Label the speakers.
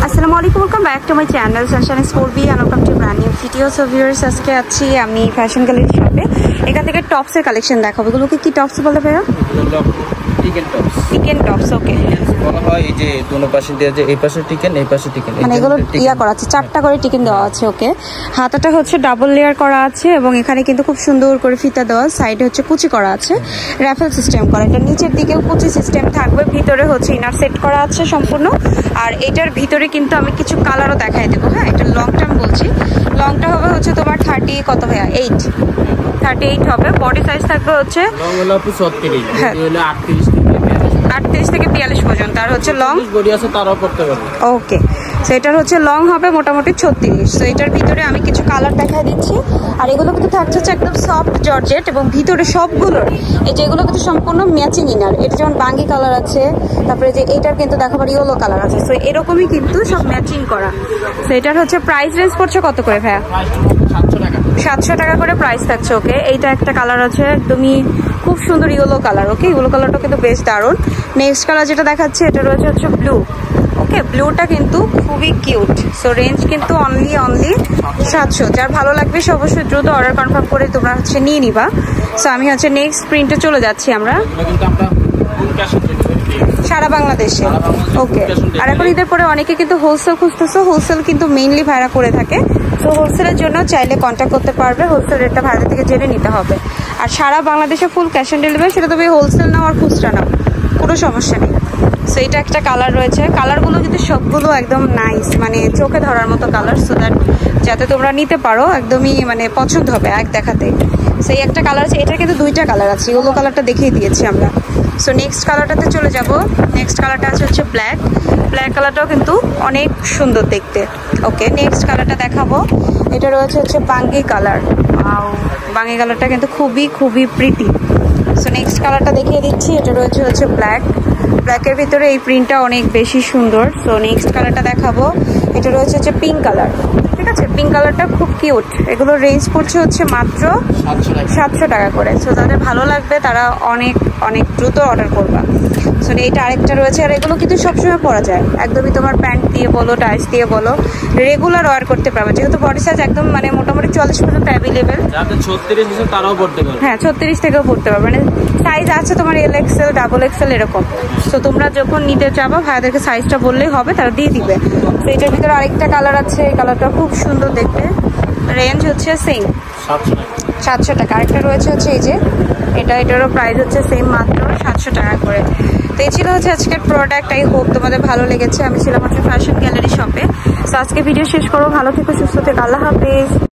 Speaker 1: আসসালামু আলাইকুম, welcome back to my channel Sunshine sport and welcome to brand new video. So viewers, আজকে আছি আমি ফ্যাশন গ্যালারি শপে। এখান থেকে টপসের কালেকশন দেখাবো। এগুলোকে কি টপস বলে ভাইয়া?
Speaker 2: টিকেন টপস।
Speaker 1: টিকেন টপস, ওকে।
Speaker 2: বলা হয় এই যে দুনো পাশে দেয়া যে এই পাশে টিকেন এই পাশে টিকেন,
Speaker 1: মানে এগুলো ইয়া করা আছে, চারটা করে টিকেন দেওয়া আছে, ওকে। হাতাটা হচ্ছে ডাবল লেয়ার করা আছে এবং এখানে কিন্তু খুব সুন্দর করে ফিতা দেওয়া, সাইডে হচ্ছে কুচি করা আছে, র্যাফেল সিস্টেম করা। এটা নিচের দিকেও কুচি সিস্টেম থাকবে, ভিতরে হচ্ছে ইনার সেট করা আছে সম্পূর্ণ। আর এটার ভিতরে কিন্তু আমি কিছু কালারও দেখাই দেবো। হ্যাঁ, এটা লং টার্ম বলছি। লংটা হবে হচ্ছে তোমার 30 কত ভাইয়া? 38 হবে। বডি সাইজ থাকবে হচ্ছে
Speaker 2: লং হলো 36,
Speaker 1: হ্যাঁ,
Speaker 2: হলো
Speaker 1: 38 থেকে 42 পর্যন্ত। আর হচ্ছে লং
Speaker 2: বডি আছে তারাও করতে পারবে,
Speaker 1: ওকে। সো এটার হচ্ছে লং হবে মোটামুটি 36। সো এটার ভিতরে আমি কিছু কালার দেখা দিচ্ছি। আর এগুলো কিন্তু থাকছে হচ্ছে একদম সফট জর্জেট এবং ভিতরে সবগুলোর এই যেগুলো কিন্তু সম্পূর্ণ ম্যাচিং ইনার। এটা যেমন বাঙ্গি কালার আছে, তারপরে যে এটার কিন্তু দেখাবার ইয়েলো কালার আছে। সো এরকমই কিন্তু সব ম্যাচিং করা। সো এটার হচ্ছে প্রাইস রেঞ্জ পড়ছে কত করে ভাইয়া?
Speaker 2: 700 টাকা।
Speaker 1: 700 টাকা করে প্রাইস থাকছে, ওকে। এইটা একটা কালার আছে একদমই খুব সুন্দর ইয়েলো কালার, ওকে। ইয়েলো কালারটা কিন্তু বেশ দারুণ। নেক্সট কালার যেটা দেখাচ্ছে এটা রয়েছে হচ্ছে ব্লু, ওকে। ব্লুটা কিন্তু খুবই কিউট। সো রেঞ্জ কিন্তু অনলি 700। যার ভালো লাগবে সে অবশ্যই দ্রুত অর্ডার কনফার্ম করে তোমরা হচ্ছে নিয়ে নিবা। সো আমি হচ্ছে নেক্সট প্রিন্টে চলে যাচ্ছি আমরা, সারা বাংলাদেশে, ওকে। আর এখন ঈদের পরে অনেকে কিন্তু হোলসেল খুঁজতেছো, হোলসেল কিন্তু মেইনলি ভাড়া করে থাকে। তো হোলসেলের জন্য চাইলে কন্ট্যাক্ট করতে পারবে, হোলসেল রেটটা ভাড়া থেকে জেনে নিতে হবে। আর সারা বাংলাদেশে ফুল ক্যাশ অন ডেলিভারি, সেটা তবে হোলসেল নাও আর খুচরা নাও কোনো সমস্যা নেই। সো এটা একটা কালার রয়েছে। কালারগুলো কিন্তু সবগুলো একদম নাইস, মানে চোখে ধরার মতো কালার। সো দ্যাট যাতে তোমরা নিতে পারো একদমই মানে পছন্দ হবে এক দেখাতে। সেই একটা কালার আছে, এটা কিন্তু দুইটা কালার আছে, ইয়েলো কালারটা দেখিয়ে দিয়েছি আমরা। সো নেক্সট কালারটাতে চলে যাব। নেক্সট কালারটা আছে হচ্ছে ব্ল্যাক। ব্ল্যাক কালারটাও কিন্তু অনেক সুন্দর দেখতে, ওকে। নেক্সট কালারটা দেখাবো, এটা রয়েছে হচ্ছে বাঙ্গি কালার। বাঙ্গি কালারটা কিন্তু খুবই প্রিটি। সো নেক্সট কালারটা দেখিয়ে দিচ্ছি, এটা রয়েছে হচ্ছে ব্ল্যাক। ব্ল্যাকের ভিতরে এই প্রিন্টটা অনেক বেশি সুন্দর। সো নেক্সট কালারটা দেখাবো, এটা রয়েছে হচ্ছে পিঙ্ক কালার, ঠিক আছে। পিঙ্ক কালারটা খুব কিউট। এগুলোর রেঞ্জ পড়ছে হচ্ছে মাত্র 700 টাকা করে। সো যাদের ভালো লাগবে তারা অনেক দ্রুত অর্ডার করবা। সো এইটা আরেকটা রয়েছে। আর এগুলো কিন্তু সবসময় পরা যায়, একদমই তোমার প্যান্ট দিয়ে বলো, টাইস দিয়ে বলো, রেগুলার ওয়ার করতে পারবে। যেহেতু বডি সাইজ একদম মানে মোটামুটি 40 পর্যন্ত অ্যাভেলেবেল।
Speaker 2: যাদের 36 আছে তারাও পড়তে পারবে,
Speaker 1: হ্যাঁ 36 থেকেও পড়তে পারবে। মানে সাইজ আছে তোমার LXL, XXL এরকম। তো তোমরা যখন নিতে চাবো ভাইয়াদেরকে সাইজটা বললেই হবে, তারা দিয়ে দিবে। তো এটার ভিতরে আরেকটা কালার আছে, এই কালারটা খুব সুন্দর দেখতে। রেঞ্জ হচ্ছে সেম 700 টাকা। আরেকটা রয়েছে হচ্ছে এই যে এটারও প্রাইস হচ্ছে সেম মাত্র 700 টাকা করে। তো এই ছিল হচ্ছে আজকের প্রোডাক্ট। আই হোপ তোমাদের ভালো লেগেছে। আমি ছিলাম হচ্ছে ফ্যাশন গ্যালারি শপে। তো আজকে ভিডিও শেষ করো, ভালো থেকো, সুস্থ থেকো, আল্লাহ হাফেজ।